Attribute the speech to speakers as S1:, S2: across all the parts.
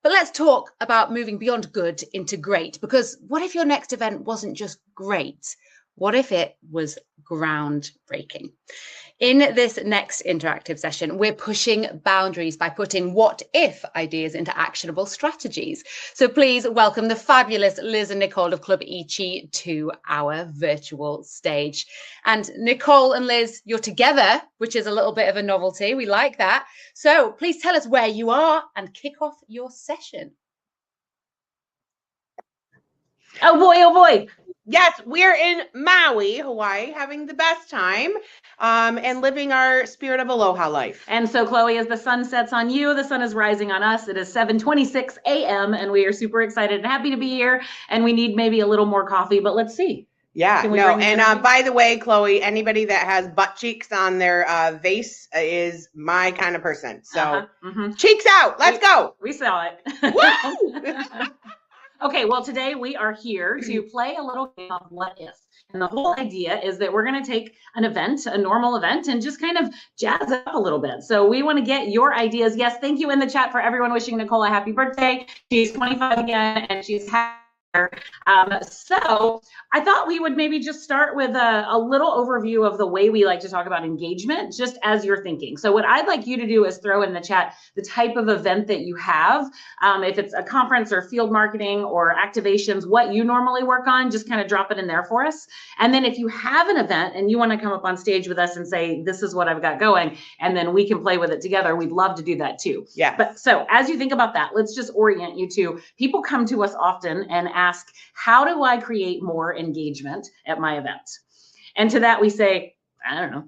S1: But let's talk about moving beyond good into great, because what if your next event wasn't just great? What if it was groundbreaking? In this next interactive session, we're pushing boundaries by putting what if ideas into actionable strategies. So please welcome the fabulous Liz and Nicole of Club Ichi to our virtual stage. And Nicole and Liz, you're together, which is a little bit of a novelty. We like that. So please tell us where you are and kick off your session.
S2: Oh boy.
S3: Yes, we're in Maui, Hawaii, having the best time and living our spirit of aloha life.
S2: And so, Chloe, as the sun sets on you, the sun is rising on us. It is 7:26 a.m. and we are super excited and happy to be here. And we need maybe a little more coffee, but let's see.
S3: Yeah, no, and by the way, Chloe, anybody that has butt cheeks on their vase is my kind of person. So cheeks out, let's go.
S2: We saw it.
S3: Woo!
S2: Okay, well, today we are here to play a little game of what if. And the whole idea is that we're going to take an event, a normal event, and just kind of jazz it up a little bit. So we want to get your ideas. Yes, thank you in the chat for everyone wishing Nicole a happy birthday. She's 25 again, and she's happy. So I thought we would maybe just start with a little overview of the way we like to talk about engagement, just as you're thinking. So what I'd like you to do is throw in the chat the type of event that you have. If it's a conference or field marketing or activations, what you normally work on, just kind of drop it in there for us. And then if you have an event and you want to come up on stage with us and say, this is what I've got going, and then we can play with it together, we'd love to do that too.
S3: Yeah.
S2: But so as you think about that, let's just orient you to, people come to us often and ask, how do I create more engagement at my event? And to that we say, I don't know.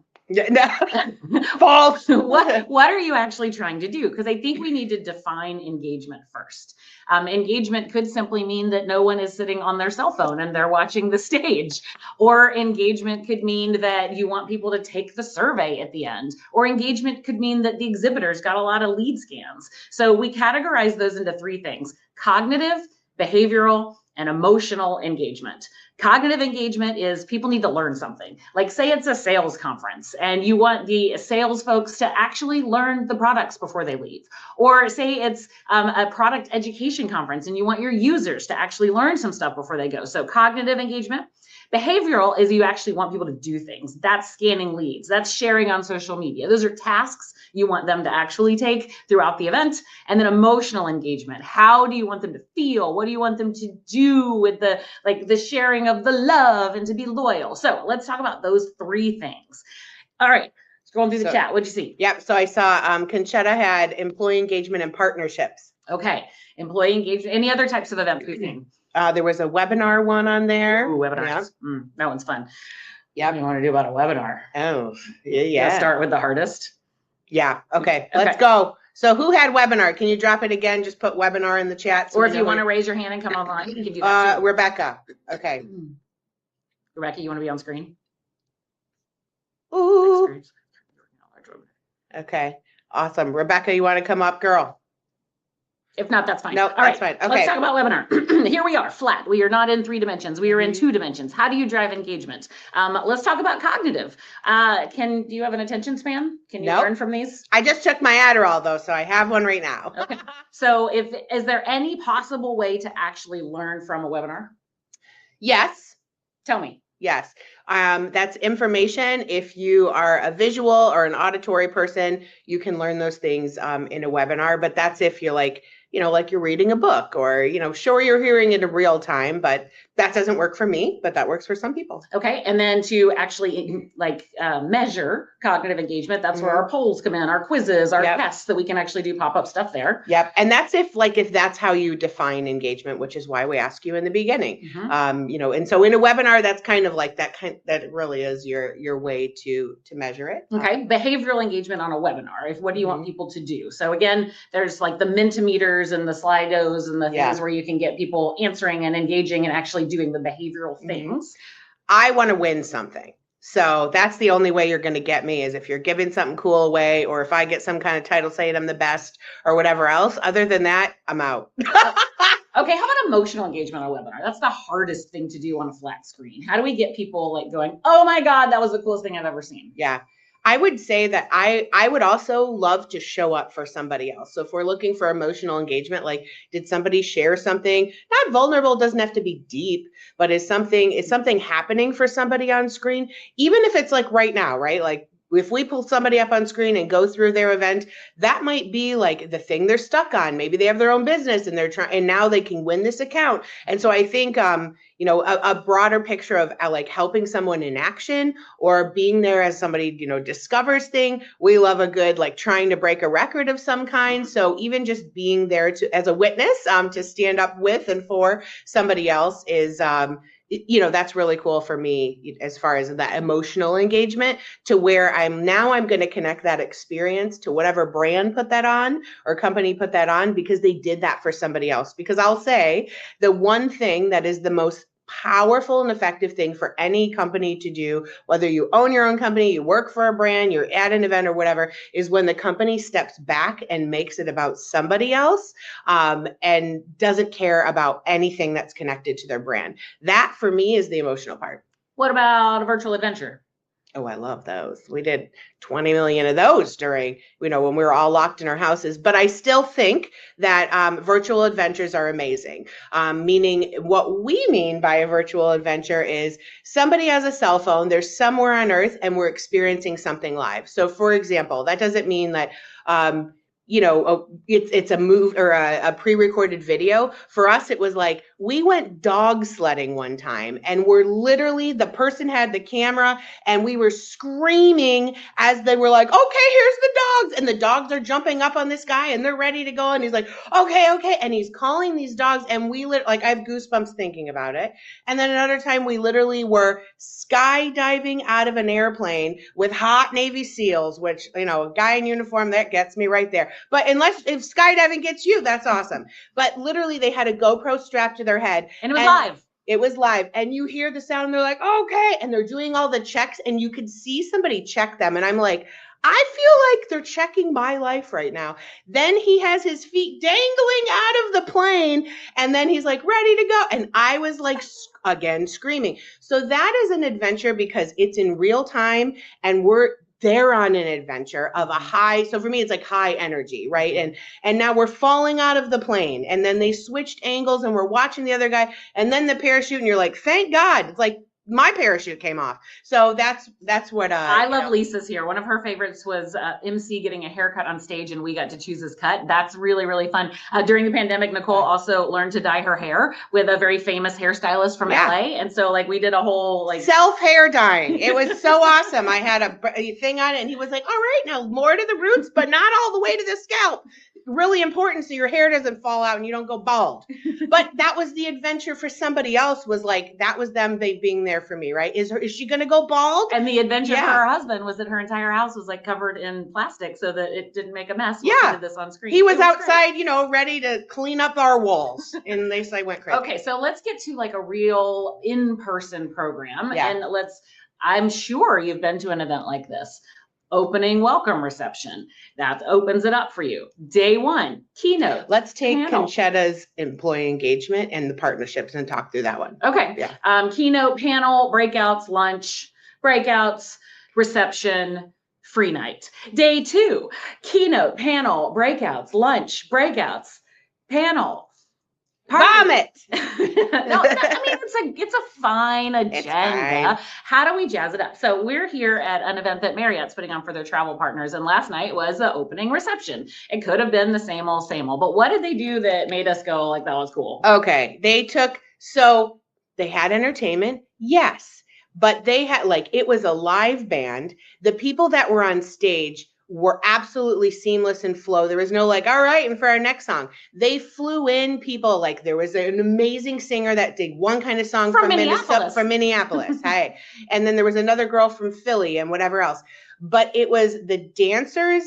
S3: No. False.
S2: What are you actually trying to do? Because I think we need to define engagement first. Engagement could simply mean that no one is sitting on their cell phone and they're watching the stage. Or engagement could mean that you want people to take the survey at the end. Or engagement could mean that the exhibitors got a lot of lead scans. So we categorize those into three things: cognitive, behavioral, and emotional engagement. Cognitive engagement is people need to learn something. Like say it's a sales conference and you want the sales folks to actually learn the products before they leave. Or say it's a product education conference and you want your users to actually learn some stuff before they go. So cognitive engagement. Behavioral is you actually want people to do things. That's scanning leads. That's sharing on social media. Those are tasks you want them to actually take throughout the event. And then emotional engagement. How do you want them to feel? What do you want them to do with the sharing of the love and to be loyal? So let's talk about those three things. All right. Scrolling through the chat. What'd you see?
S3: Yep. So I saw Conchetta had employee engagement and partnerships.
S2: Okay. Employee engagement. Any other types of events we've seen?
S3: There was a webinar one on there.
S2: Ooh, webinars. Yep. That one's fun.
S3: Yeah.
S2: What do you want to do about a webinar?
S3: Oh, yeah.
S2: Let's start with the hardest.
S3: Yeah. Okay. Let's go. So who had webinar? Can you drop it again? Just put webinar in the chat. So
S2: or if you want to raise your hand and come online, you can do that too.
S3: Rebecca. Okay.
S2: Rebecca, you want to be on screen?
S3: Ooh. Okay. Awesome. Rebecca, you want to come up, girl?
S2: If not, that's fine.
S3: No,
S2: all
S3: that's
S2: right,
S3: fine. Okay.
S2: Let's talk about webinar. Here we are, flat. We are not in 3 dimensions. We are in 2 dimensions. How do you drive engagement? Let's talk about cognitive. Do you have an attention span? Can you learn from these?
S3: I just took my Adderall though, so I have one right now.
S2: Okay. So is there any possible way to actually learn from a webinar?
S3: Yes.
S2: Tell me.
S3: Yes. That's information. If you are a visual or an auditory person, you can learn those things in a webinar, but that's if you're like you're reading a book or, sure, you're hearing it in real time, but that doesn't work for me, but that works for some people.
S2: Okay. And then to actually measure cognitive engagement, that's where our polls come in, our quizzes, our tests that we can actually do pop-up stuff there.
S3: Yep. And that's if that's how you define engagement, which is why we ask you in the beginning. And so in a webinar, that's kind of like that really is your way to measure it.
S2: Okay. Behavioral engagement on a webinar. What do you want people to do? So again, there's like the Mentimeters and the Slidos and the things where you can get people answering and engaging and actually doing the behavioral things.
S3: I want to win something. So that's the only way you're going to get me is if you're giving something cool away or if I get some kind of title saying I'm the best or whatever else. Other than that, I'm out.
S2: Okay, how about emotional engagement on a webinar? That's the hardest thing to do on a flat screen. How do we get people going, oh my God, that was the coolest thing I've ever seen?
S3: Yeah. I would say that I would also love to show up for somebody else. So if we're looking for emotional engagement, like did somebody share something? Not vulnerable, doesn't have to be deep, but is something happening for somebody on screen? Even if it's like right now, right? Like if we pull somebody up on screen and go through their event, that might be like the thing they're stuck on. Maybe they have their own business and they're trying, and now they can win this account. And so I think, a broader picture of like helping someone in action or being there as somebody, discovers thing. We love a good, like trying to break a record of some kind. So even just being there as a witness, to stand up with and for somebody else is, that's really cool for me as far as that emotional engagement, to where I'm going to connect that experience to whatever brand put that on or company put that on, because they did that for somebody else. Because I'll say the one thing that is the most powerful and effective thing for any company to do, whether you own your own company, you work for a brand, you're at an event or whatever, is when the company steps back and makes it about somebody else, and doesn't care about anything that's connected to their brand. That for me is the emotional part.
S2: What about a virtual adventure?
S3: Oh, I love those. We did 20 million of those during, when we were all locked in our houses. But I still think that virtual adventures are amazing. Meaning what we mean by a virtual adventure is somebody has a cell phone, they're somewhere on Earth, and we're experiencing something live. So for example, that doesn't mean that, it's a move or a pre-recorded video. For us, it was like we went dog sledding one time, and we're literally, the person had the camera and we were screaming as they were like, okay, here's the dogs. And the dogs are jumping up on this guy and they're ready to go. And he's like, okay. And he's calling these dogs, and I have goosebumps thinking about it. And then another time we literally were skydiving out of an airplane with hot Navy SEALs, which, a guy in uniform, that gets me right there. But if skydiving gets you, that's awesome. But literally they had a GoPro strapped to their head.
S2: And it was live.
S3: It was live. And you hear the sound and they're like, okay. And they're doing all the checks, and you could see somebody check them. And I'm like, I feel like they're checking my life right now. Then he has his feet dangling out of the plane, and then he's like ready to go. And I was like, again, screaming. So that is an adventure because it's in real time, and they're on an adventure of a high. So for me, it's like high energy, right? And now we're falling out of the plane, and then they switched angles, and we're watching the other guy, and then the parachute, and you're like, thank God. It's like my parachute came off. So that's what
S2: I love. Lisa's here. One of her favorites was MC getting a haircut on stage, and we got to choose his cut. That's really, really fun. During the pandemic, Nicole also learned to dye her hair with a very famous hairstylist from LA. And so we did a whole
S3: self hair dyeing. It was so awesome. I had a thing on it, and he was like, all right, now more to the roots, but not all the way to the scalp. Really important so your hair doesn't fall out and you don't go bald. But that was the adventure for somebody else, was like, that was them, they being there for me, right? Is she going to go bald?
S2: And the adventure for her husband was that her entire house was covered in plastic so that it didn't make a mess. She did this on screen.
S3: He was outside, ready to clean up our walls, and they went crazy.
S2: Okay, so let's get to a real in-person program. And I'm sure you've been to an event like this. Opening welcome reception. That opens it up for you. Day one, keynote.
S3: Let's take Conchetta's employee engagement and the partnerships and talk through that one.
S2: Okay. Yeah. Keynote, panel, breakouts, lunch, breakouts, reception, free night. Day two, keynote, panel, breakouts, lunch, breakouts, panel.
S3: Vomit.
S2: No, it's a fine agenda. How do we jazz it up? So we're here at an event that Marriott's putting on for their travel partners, and last night was the opening reception. It could have been the same old, but what did they do that made us go that was cool?
S3: Okay, they had entertainment, yes, but they had it was a live band. The people that were on stage were absolutely seamless and flow. There was no all right, and for our next song, they flew in people. There was an amazing singer that did one kind of song from Minneapolis. Hi. And then there was another girl from Philly and whatever else. But it was the dancers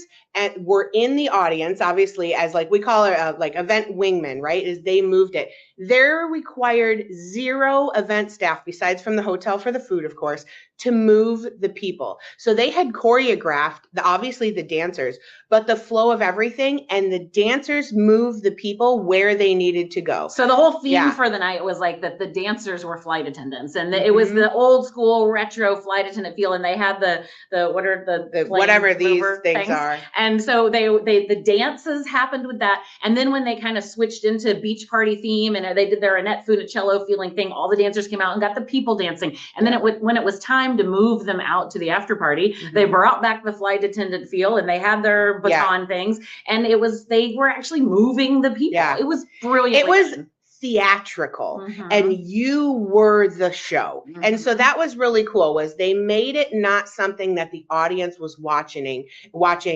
S3: were in the audience, obviously, as we call it, event wingmen, right? As they moved it. There required 0 event staff, besides from the hotel for the food, of course, to move the people. So they had choreographed, obviously the dancers, but the flow of everything, and the dancers moved the people where they needed to go.
S2: So the whole theme for the night was that the dancers were flight attendants, and it was the old school retro flight attendant feel, and they had the what are the flame
S3: whatever these
S2: mover
S3: things are.
S2: And so the dances happened with that. And then when they kind of switched into beach party theme and they did their Annette Funicello feeling thing, all the dancers came out and got the people dancing. And then when it was time to move them out to the after party, they brought back the flight attendant feel and they had their baton things. And they were actually moving the people.
S3: Yeah.
S2: It was brilliant.
S3: It was theatrical and you were the show. And so that was really cool, was they made it not something that the audience was watching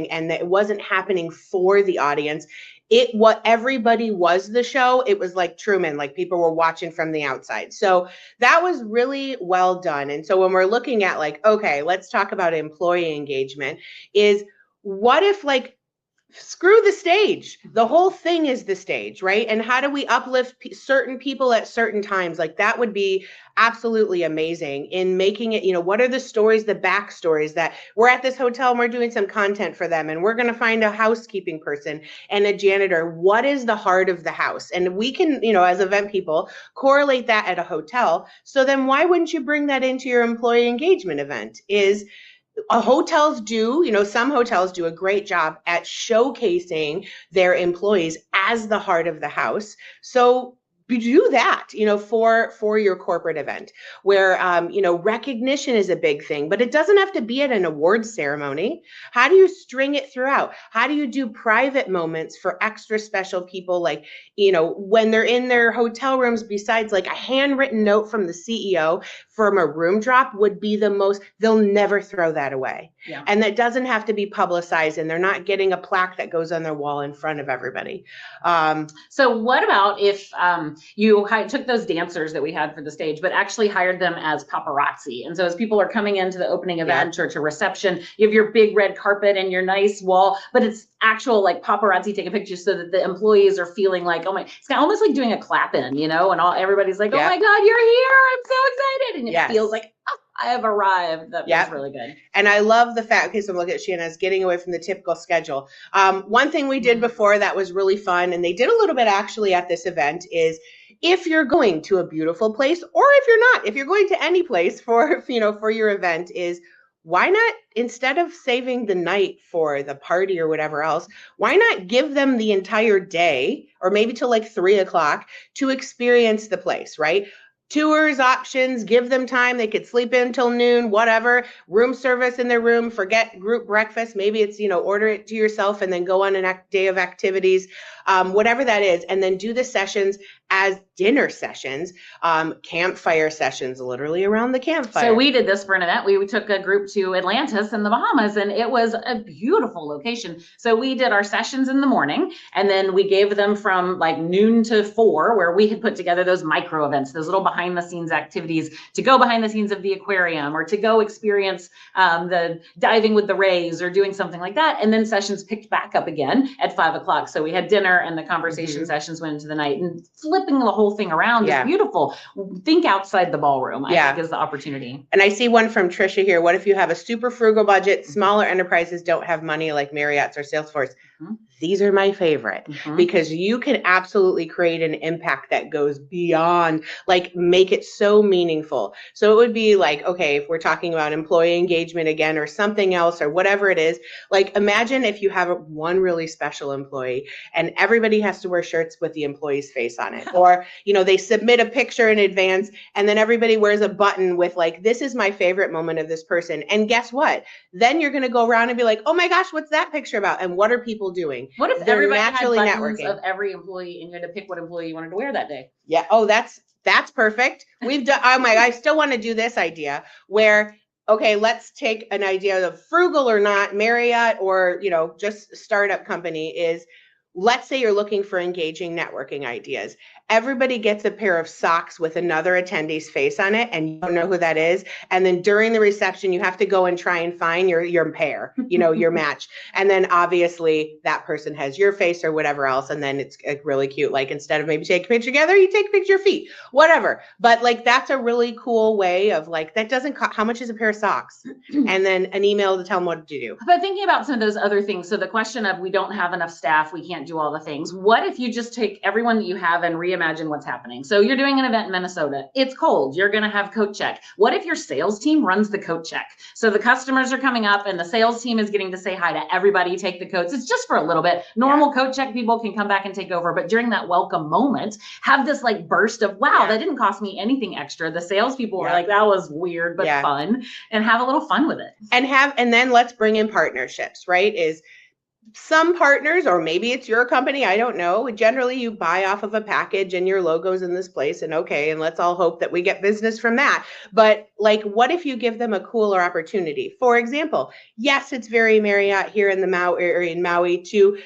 S3: and that it wasn't happening for the audience. Everybody was the show. It was like Truman, like people were watching from the outside. So that was really well done. And so when we're looking at like, okay, let's talk about employee engagement, is what if like, screw the stage. The whole thing is the stage, right? And how do we uplift certain people at certain times? Like that would be absolutely amazing in making it, what are the stories, the backstories that we're at this hotel and we're doing some content for them and we're going to find a housekeeping person and a janitor. What is the heart of the house? And we can, as event people, correlate that at a hotel. So then why wouldn't you bring that into your employee engagement event? Hotels do, some hotels do a great job at showcasing their employees as the heart of the house. So do that, for your corporate event where, recognition is a big thing, but it doesn't have to be at an awards ceremony. How do you string it throughout? How do you do private moments for extra special people? Like, when they're in their hotel rooms, besides like a handwritten note from the CEO from a room drop would be they'll never throw that away. Yeah. And that doesn't have to be publicized and they're not getting a plaque that goes on their wall in front of everybody.
S2: So what about if, you took those dancers that we had for the stage, but actually hired them as paparazzi. And so as people are coming into the opening event or to reception, you have your big red carpet and your nice wall, but it's actual like paparazzi taking pictures so that the employees are feeling like, oh my, it's almost like doing a clap in, and everybody's like, oh my God, you're here. I'm so excited. And it feels like, oh, I have arrived. That was really good.
S3: And I love the fact, okay, so look at Shanna's getting away from the typical schedule. One thing we did before that was really fun, and they did a little bit actually at this event, is if you're going to a beautiful place, or if you're going to any place for your event, is why not, instead of saving the night for the party or whatever else, why not give them the entire day or maybe till like 3:00 to experience the place, right? Tours, options, give them time. They could sleep in till noon, whatever. Room service in their room, forget group breakfast. Maybe it's, order it to yourself and then go on a day of activities, whatever that is. And then do the sessions as dinner sessions, campfire sessions, literally around the campfire.
S2: So we did this for an event. We took a group to Atlantis in the Bahamas, and it was a beautiful location. So we did our sessions in the morning, and then we gave them from like noon to 4, where we had put together those micro events, those little behind the scenes activities to go behind the scenes of the aquarium, or to go experience the diving with the rays, or doing something like that. And then sessions picked back up again at 5:00. So we had dinner, and the conversation sessions went into the night, and flipping the whole thing around is beautiful. Think outside the ballroom, I think, is the opportunity.
S3: And I see one from Trisha here. What if you have a super frugal budget? Smaller enterprises don't have money like Marriott's or Salesforce. These are my favorite because you can absolutely create an impact that goes beyond, like make it so meaningful. So it would be like, okay, if we're talking about employee engagement again or something else or whatever it is, like imagine if you have one really special employee and everybody has to wear shirts with the employee's face on it. Or, they submit a picture in advance and then everybody wears a button with like, this is my favorite moment of this person. And guess what? Then you're going to go around and be like, oh my gosh, what's that picture about? And what are people doing?
S2: What if everybody had buttons of every employee and you had to pick what employee you wanted to wear that day?
S3: Yeah. Oh, that's perfect. We've done, I still want to do this idea where, okay, let's take an idea of frugal or not, Marriott or, just startup company is, let's say you're looking for engaging networking ideas. Everybody gets a pair of socks with another attendee's face on it, and you don't know who that is. And then during the reception, you have to go and try and find your pair, your match. And then obviously that person has your face or whatever else. And then it's really cute. Like instead of maybe taking a picture together, you take a picture of your feet, whatever. But like, that's a really cool way of like, that doesn't cost, how much is a pair of socks? And then an email to tell them what to do.
S2: But thinking about some of those other things. So the question of we don't have enough staff, we can't do all the things. What if you just take everyone that you have and reimagine what's happening? So you're doing an event in Minnesota. It's cold. You're going to have coat check. What if your sales team runs the coat check? So the customers are coming up and the sales team is getting to say hi to everybody, take the coats. It's just for a little bit. Normal coat check people can come back and take over. But during that welcome moment, have this like burst of, wow, that didn't cost me anything extra. The salespeople were like, that was weird, but fun, and have a little fun with it.
S3: And then let's bring in partnerships, right? Is some partners, or maybe it's your company, I don't know. Generally, you buy off of a package and your logo's in this place, and okay, and let's all hope that we get business from that. But like, what if you give them a cooler opportunity? For example, yes, it's very Marriott here in the Maui to,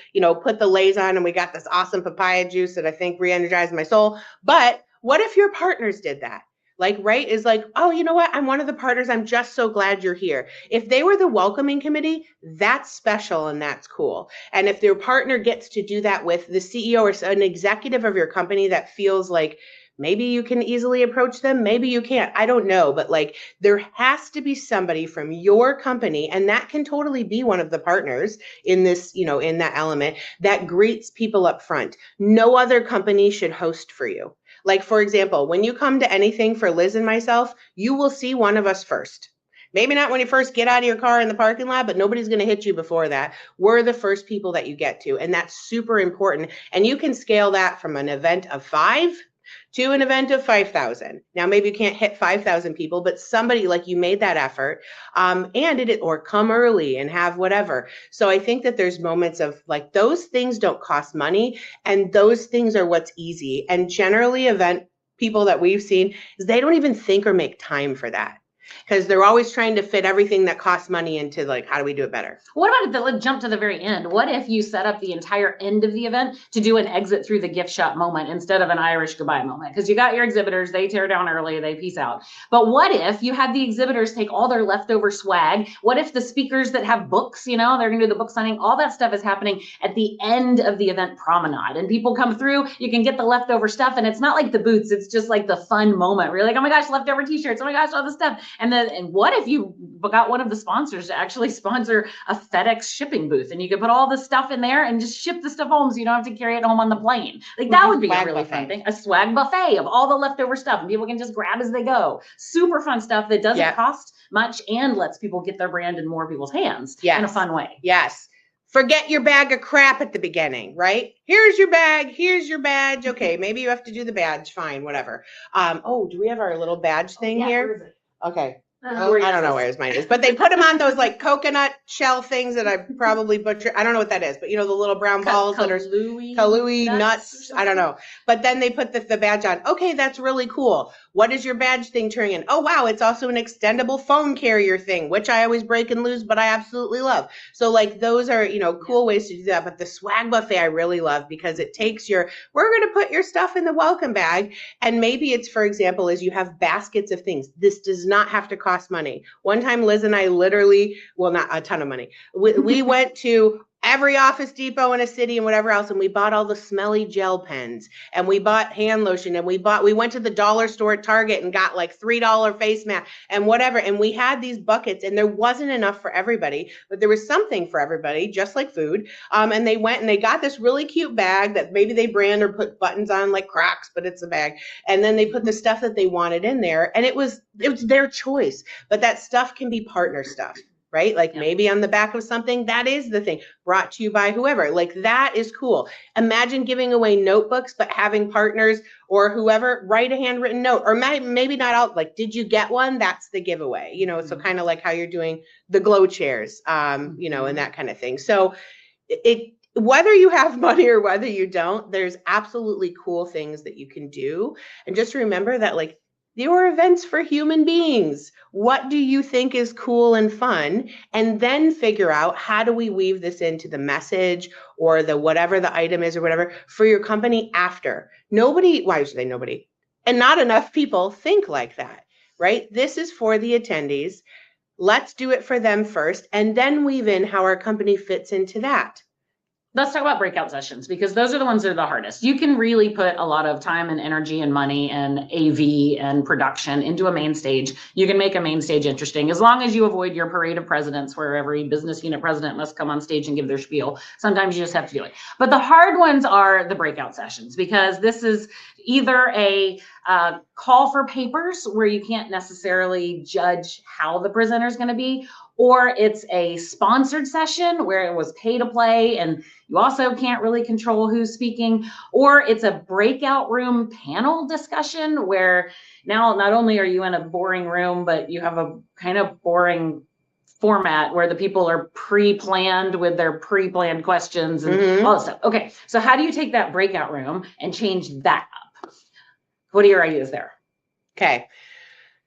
S3: put the lays on, and we got this awesome papaya juice that I think re-energized my soul. But what if your partners did that? Like, right, is like, oh, you know what? I'm one of the partners. I'm just so glad you're here. If they were the welcoming committee, that's special and that's cool. And if their partner gets to do that with the CEO or an executive of your company that feels like maybe you can easily approach them, maybe you can't, I don't know. But like, there has to be somebody from your company, and that can totally be one of the partners in this, in that element, that greets people up front. No other company should host for you. Like, for example, when you come to anything for Liz and myself, you will see one of us first. Maybe not when you first get out of your car in the parking lot, but nobody's going to hit you before that. We're the first people that you get to, and that's super important. And you can scale that from an event of 5 to an event of 5,000. Now, maybe you can't hit 5,000 people, but somebody like you made that effort, or come early and have whatever. So I think that there's moments of like, those things don't cost money, and those things are what's easy. And generally event people that we've seen is they don't even think or make time for that, because they're always trying to fit everything that costs money into like, how do we do it better?
S2: What about let's jump to the very end. What if you set up the entire end of the event to do an exit through the gift shop moment instead of an Irish goodbye moment? Because you got your exhibitors, they tear down early, they peace out. But what if you had the exhibitors take all their leftover swag? What if the speakers that have books, they're going to do the book signing, all that stuff is happening at the end of the event promenade, and people come through, you can get the leftover stuff, and it's not like the booths, it's just like the fun moment where you're like, oh my gosh, leftover t-shirts, oh my gosh, all this stuff. And what if you got one of the sponsors to actually sponsor a FedEx shipping booth, and you could put all the stuff in there and just ship the stuff home so you don't have to carry it home on the plane? Like, that would be a really fun thing. A swag buffet of all the leftover stuff, and people can just grab as they go. Super fun stuff that doesn't cost much and lets people get their brand in more people's hands in a fun way.
S3: Yes. Forget your bag of crap at the beginning, right? Here's your bag. Here's your badge. Okay, maybe you have to do the badge. Fine, whatever. Do we have our little badge thing here? Okay. I don't know where mine is, but they put them on those like coconut shell things that I probably butcher. I don't know what that is, but the little brown balls that are Kalui nuts. I don't know. But then they put the badge on. Okay, that's really cool. What is your badge thing turning in? Oh, wow, it's also an extendable phone carrier thing, which I always break and lose, but I absolutely love. So like, those are, cool ways to do that. But the swag buffet I really love, because it takes we're going to put your stuff in the welcome bag. And maybe it's, for example, is you have baskets of things. This does not have to cost money. One time, Liz and I literally, well, not a ton of money. We went to every Office Depot in a city and whatever else, and we bought all the smelly gel pens, and we bought hand lotion, and we went to the dollar store at Target and got like $3 face mask and whatever, and we had these buckets, and there wasn't enough for everybody, but there was something for everybody, just like food. And they went and they got this really cute bag that maybe they brand or put buttons on like Crocs, but it's a bag, and then they put the stuff that they wanted in there, and it was their choice. But that stuff can be partner stuff, right? Like maybe on the back of something, that is the thing, brought to you by whoever. Like, that is cool. Imagine giving away notebooks, but having partners or whoever write a handwritten note, or maybe not all, like, did you get one? That's the giveaway, so kind of like how you're doing the glow chairs, and that kind of thing. So whether you have money or whether you don't, there's absolutely cool things that you can do. And just remember that, like, there are events for human beings. What do you think is cool and fun? And then figure out, how do we weave this into the message or the whatever the item is or whatever for your company after? Why should they nobody? And not enough people think like that, right? This is for the attendees. Let's do it for them first, and then weave in how our company fits into that.
S2: let's talk about breakout sessions, because those are the ones that are the hardest. You can really put a lot of time and energy and money and AV and production into a main stage. You can make a main stage interesting as long as you avoid your parade of presidents where every business unit president must come on stage and give their spiel. Sometimes you just have to do it. But the hard ones are the breakout sessions, because this is either a call for papers where you can't necessarily judge how the presenter is going to be, or it's a sponsored session where it was pay to play and you also can't really control who's speaking, or it's a breakout room panel discussion where now not only are you in a boring room, but you have a kind of boring format where the people are pre-planned with their pre-planned questions and all that stuff. Okay, so how do you take that breakout room and change that up? What are your ideas there?
S3: Okay,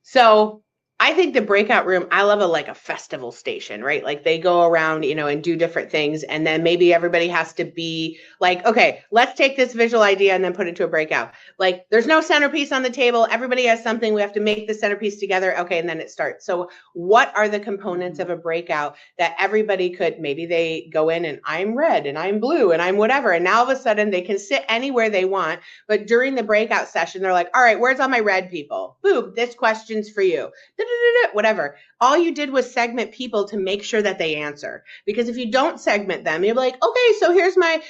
S3: so I think the breakout room, I love a festival station, right? Like they go around, and do different things. And then maybe everybody has to be like, okay, let's take this visual idea and then put it to a breakout. Like there's no centerpiece on the table. Everybody has something. We have to make the centerpiece together. Okay. And then it starts. So what are the components of a breakout that everybody could, maybe they go in and I'm red and I'm blue and I'm whatever. And now all of a sudden they can sit anywhere they want. But during the breakout session, they're like, all right, where's all my red people? Boom, this question's for you. Whatever. All you did was segment people to make sure that they answer. Because if you don't segment them, you're like, okay, so here's my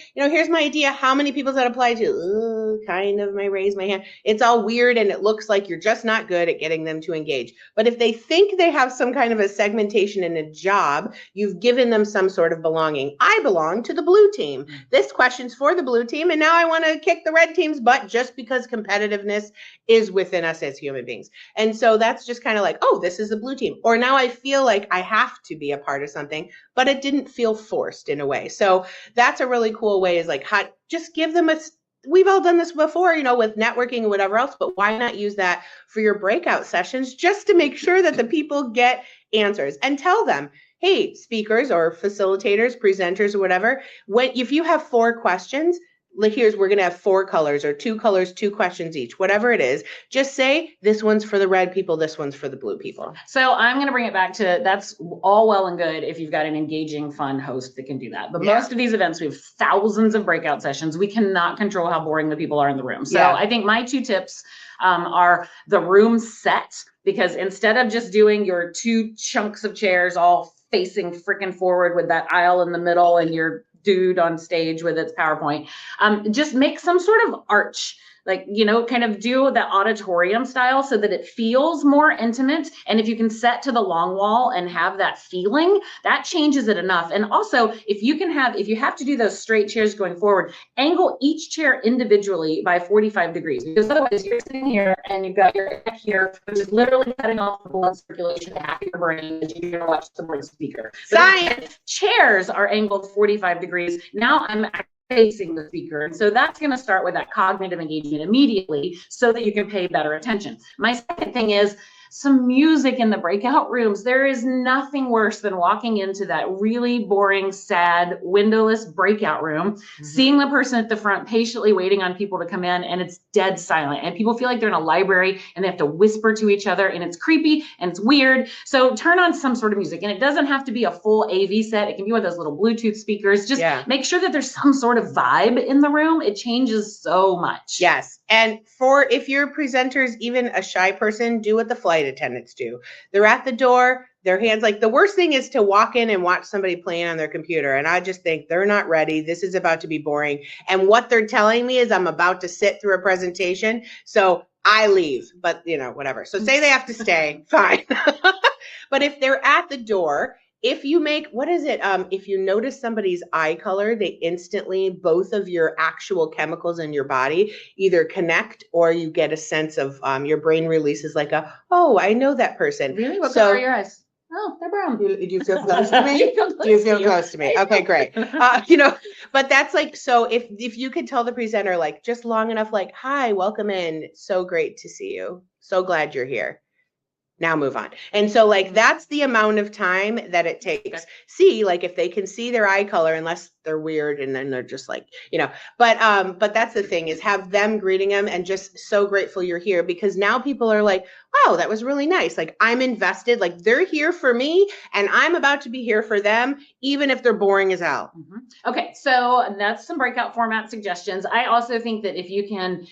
S3: idea. How many people does that apply to? Kind of, raise my hand. It's all weird and it looks like you're just not good at getting them to engage. But if they think they have some kind of a segmentation and a job, you've given them some sort of belonging. I belong to the blue team. This question's for the blue team. And now I want to kick the red team's butt just because competitiveness is within us as human beings. And so that's just kind of like, oh, this is the blue team. Or now I feel like I have to be a part of something, but it didn't feel forced in a way. So that's a really cool way, is like, just give them we've all done this before, with networking and whatever else, but why not use that for your breakout sessions just to make sure that the people get answers, and tell them, hey, speakers or facilitators, presenters or whatever, if you have 4 questions, we're going to have 4 colors or 2 colors, 2 questions each, whatever it is. Just say this one's for the red people, this one's for the blue people.
S2: So I'm going to bring it back to, that's all well and good if you've got an engaging, fun host that can do that. But most of these events, we have thousands of breakout sessions. We cannot control how boring the people are in the room. So I think my 2 tips are the room set, because instead of just doing your 2 chunks of chairs all facing freaking forward with that aisle in the middle and your dude on stage with its PowerPoint, just make some sort of arch, kind of do the auditorium style so that it feels more intimate. And if you can set to the long wall and have that feeling, that changes it enough. And also, if you have to do those straight chairs going forward, angle each chair individually by 45 degrees, because otherwise you're sitting here and you've got your neck here, which is literally cutting off the blood circulation to half your brain as you're gonna watch the board speaker.
S3: Science!
S2: Chairs are angled 45 degrees. Now I'm facing the speaker. And so that's going to start with that cognitive engagement immediately so that you can pay better attention. My second thing is some music in the breakout rooms. There is nothing worse than walking into that really boring, sad, windowless breakout room, seeing the person at the front patiently waiting on people to come in, and it's dead silent. And people feel like they're in a library and they have to whisper to each other, and it's creepy and it's weird. So turn on some sort of music, and it doesn't have to be a full AV set. It can be one of those little Bluetooth speakers. Just make sure that there's some sort of vibe in the room. It changes so much.
S3: Yes. And if your presenter's even a shy person, do what the flight attendants do. They're at the door, their hands, the worst thing is to walk in and watch somebody playing on their computer. And I just think they're not ready. This is about to be boring. And what they're telling me is I'm about to sit through a presentation. So I leave, but whatever. So say they have to stay, fine. But if they're at the door, if you make, if you notice somebody's eye color, they instantly, both of your actual chemicals in your body either connect, or you get a sense of, your brain releases oh, I know that person.
S2: Really? What color are your eyes? Oh, they're brown.
S3: Do you feel close to me? Do you feel close to me? Okay, great. But that's so if you could tell the presenter, just long enough, hi, welcome in. So great to see you. So glad you're here. Now move on. And so like, that's the amount of time that it takes. See, like if they can see their eye color, unless they're weird and then they're just like, but that's the thing, is have them greeting them and just so grateful you're here, because now people are like, wow, that was really nice. Like I'm invested, like they're here for me and I'm about to be here for them, even if they're boring as hell.
S2: Okay. So that's some breakout format suggestions. I also think that if you can,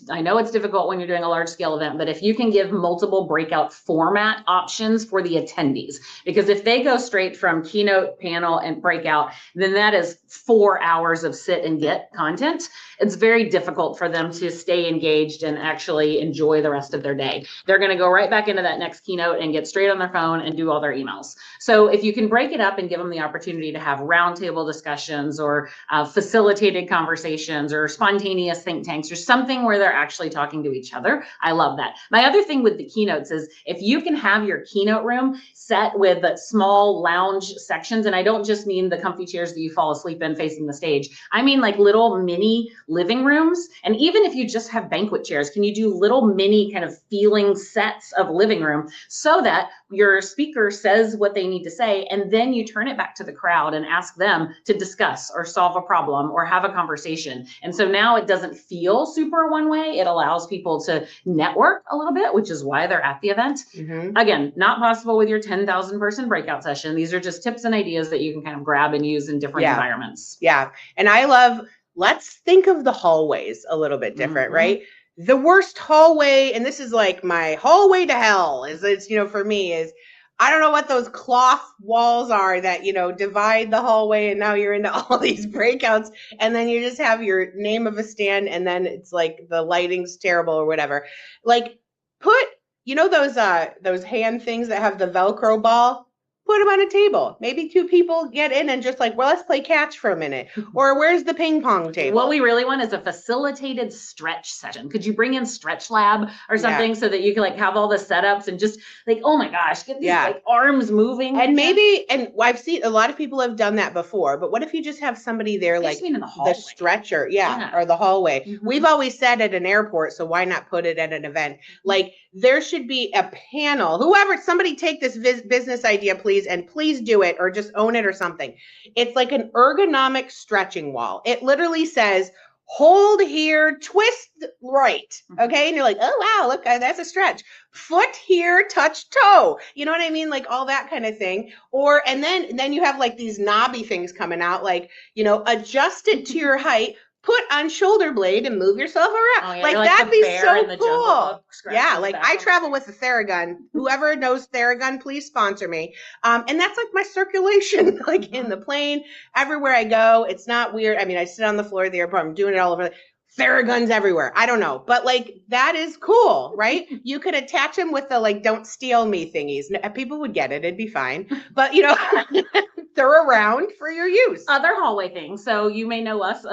S2: I know it's difficult when you're doing a large scale event, but if you can give multiple breakout format options for the attendees, because if they go straight from keynote, panel, and breakout, then that is 4 hours of sit and get content. It's very difficult for them to stay engaged and actually enjoy the rest of their day. They're going to go right back into that next keynote and get straight on their phone and do all their emails. So if you can break it up and give them the opportunity to have roundtable discussions or facilitated conversations or spontaneous think tanks or something where they're actually talking to each other, I love that. My other thing with the keynotes is if you can have your keynote room set with small lounge sections, and I don't just mean the comfy chairs that you fall asleep in facing the stage. I mean like little mini living rooms. And even if you just have banquet chairs, can you do little mini kind of feeling sets of living room so that your speaker says what they need to say, and then you turn it back to the crowd and ask them to discuss or solve a problem or have a conversation. And so now it doesn't feel super one way. It allows people to network a little bit, which is why they're at the event. Again, not possible with your 10,000 person breakout session. These are just tips and ideas that you can kind of grab and use in different environments.
S3: Yeah. And I love, let's think of the hallways a little bit different, right? The worst hallway, and this is like my hallway to hell, it's for me is, I don't know what those cloth walls are that, divide the hallway, and now you're into all these breakouts, and then you just have your name of a stand, and then it's like the lighting's terrible or whatever. Like put, those hand things that have the Velcro ball, put them on a table. Maybe 2 people get in and just like, well, let's play catch for a minute. Or where's the ping pong table?
S2: What we really want is a facilitated stretch session. Could you bring in Stretch Lab or something so that you can like have all the setups and just like, oh my gosh, get these like arms moving.
S3: And maybe, and I've seen a lot of people have done that before, but what if you just have somebody there like
S2: in the
S3: stretcher, or the hallway. We've always said at an airport, so why not put it at an event? Like there should be a panel, somebody take this business idea, please, and please do it, or just own it or something. It's like an ergonomic stretching wall. It literally says, hold here, twist right. Okay. And you're like, oh, wow, look, that's a stretch. Foot here, touch toe. You know what I mean? Like all that kind of thing. And then you have like these knobby things coming out, like, adjust it to your height, put on shoulder blade and move yourself around. Like that'd be so cool. Yeah, like I travel with a Theragun. Whoever knows Theragun, please sponsor me. And that's like my circulation, like in the plane, everywhere I go. It's not weird. I mean, I sit on the floor of the airport. I'm doing it all over. Theraguns everywhere. I don't know, but like that is cool, right? You could attach them with the like "don't steal me" thingies. People would get it. It'd be fine. But they're around for your use.
S2: Other hallway things. So you may know us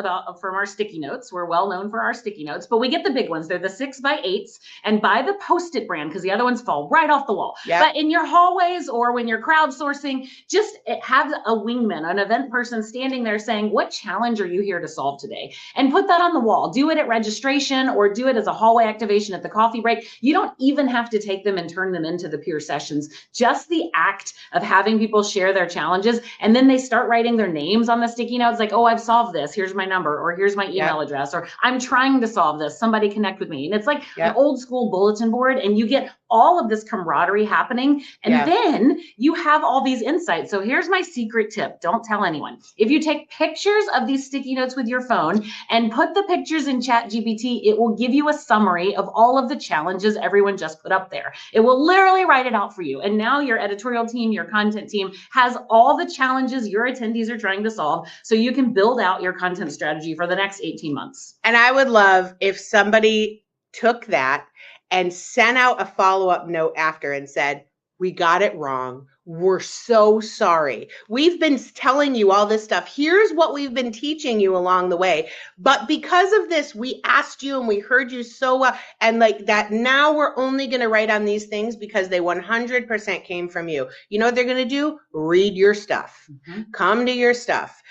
S2: from our sticky notes. We're well known for our sticky notes, but we get the big ones. They're the 6x8s, and buy the Post-it brand because the other ones fall right off the wall. Yep. But in your hallways or when you're crowdsourcing, just have a wingman, an event person standing there saying, "What challenge are you here to solve today?" And put that on the wall. Do it at registration or do it as a hallway activation at the coffee break. You don't even have to take them and turn them into the peer sessions. Just the act of having people share their challenges, and then they start writing their names on the sticky notes like, "Oh, I've solved this. Here's my number," or "Here's my email address," or "I'm trying to solve this. Somebody connect with me." And it's like an old school bulletin board, and you get all of this camaraderie happening. And then you have all these insights. So here's my secret tip. Don't tell anyone. If you take pictures of these sticky notes with your phone and put the pictures in ChatGPT, it will give you a summary of all of the challenges everyone just put up there. It will literally write it out for you. And now your editorial team, your content team has all the challenges your attendees are trying to solve, so you can build out your content strategy for the next 18 months.
S3: And I would love if somebody took that and sent out a follow-up note after and said, "We got it wrong. We're so sorry. We've been telling you all this stuff. Here's what we've been teaching you along the way. But because of this, we asked you and we heard you so well. And like that, now we're only going to write on these things because they 100% came from you." You know what they're going to do? Read your stuff. Come to your stuff.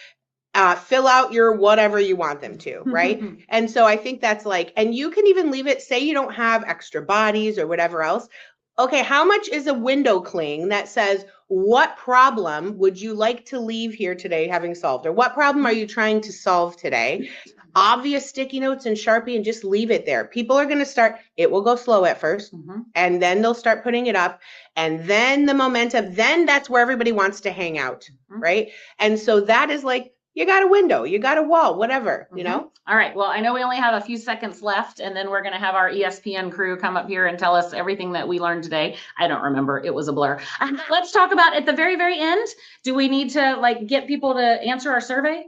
S3: Fill out your whatever you want them to, right? And so I think that's like, and you can even leave it, say you don't have extra bodies or whatever else, okay, how much is a window cling that says, what problem would you like to leave here today having solved? Or what problem are you trying to solve today? Obvious sticky notes and Sharpie, and just leave it there. People are going to start, it will go slow at first, and then they'll start putting it up, and then the momentum, then that's where everybody wants to hang out, right? And so that is like, you got a window, you got a wall, whatever, you know?
S2: All right. Well, I know we only have a few seconds left, and then we're going to have our ESPN crew come up here and tell us everything that we learned today. I don't remember. It was a blur. Let's talk about at the very, very end. Do we need to like get people to answer our survey?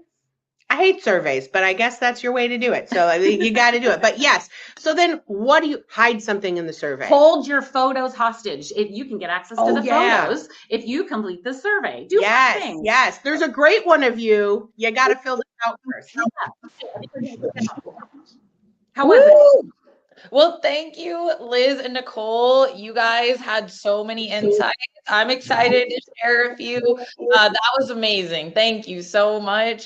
S3: I hate surveys, but I guess that's your way to do it. So I think you got to do it. But yes. So then what do you hide something in the survey?
S2: Hold your photos hostage. You can get access to the photos if you complete the survey. Do
S3: yes. Yes. There's a great one of you. You got to fill this out first.
S2: How was it?
S4: Well, thank you, Liz and Nicole. You guys had so many insights. I'm excited to share a few. That was amazing. Thank you so much.